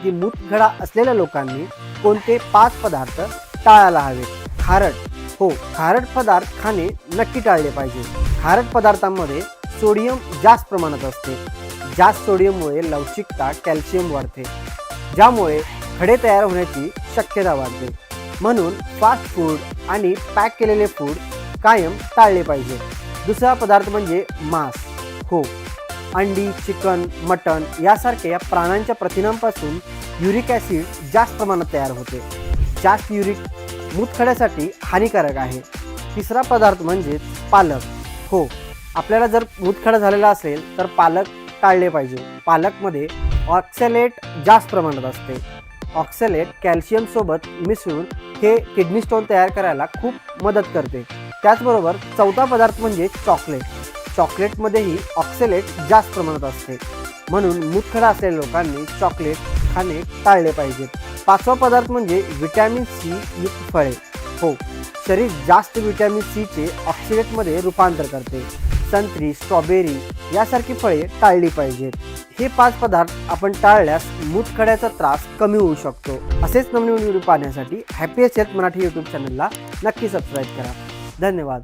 की मूतखडा असलेल्या लोकांनी कोणते 5 पदार्थ टाळायला हवेत. खारट पदार्थ खाणे नक्की टाळले पाहिजे. खारट पदार्थांमध्ये सोडियम जास्त प्रमाणात असते. जास्त सोडियममुळे लवचिकता, कॅल्शियम वाढते, ज्यामुळे खडे तयार होण्याची शक्यता वाढते. म्हणून फास्ट फूड आणि पॅक केलेले फूड कायम टाळले पाहिजे. दुसरा पदार्थ म्हणजे मांस. अंडी, चिकन, मटण यासारख्या प्राण्यांच्या प्रथिनांपासून युरिक ॲसिड जास्त प्रमाणात तयार होते. जास्त युरिक मूतखड्यासाठी हानिकारक आहे. तिसरा पदार्थ म्हणजे पालक. आपल्याला जर मूतखडा झालेला असेल तर पालक टाळले पाहिजे. पालकमध्ये ऑक्सॅलेट जास्त प्रमाणात असते. ऑक्सॅलेट कॅल्शियमसोबत मिसळून हे किडनी स्टोन तयार करायला खूप मदत करते. त्याचबरोबर चौथा पदार्थ म्हणजे चॉकलेट. चॉकलेटमध्येही ऑक्सॅलेट जास्त प्रमाणात असते. म्हणून मूतखडा असलेल्या लोकांनी चॉकलेट खाणे टाळले पाहिजे. पाचवा पदार्थ म्हणजे व्हिटॅमिन सी युक्त फळे. शरीर जास्त व्हिटॅमिन सीचे ऑक्सिडेटमध्ये रूपांतर करते. संत्री, स्ट्रॉबेरी यासारखी फळे टाळली पाहिजेत. हे 5 पदार्थ आपण टाळल्यास मूतखड्याचा त्रास कमी होऊ शकतो. असेच नवनवीन व्हिडिओ पाहण्यासाठी हॅपीएस्ट हेल्थ मराठी यूट्यूब चॅनलला नक्की सबस्क्राईब करा. धन्यवाद.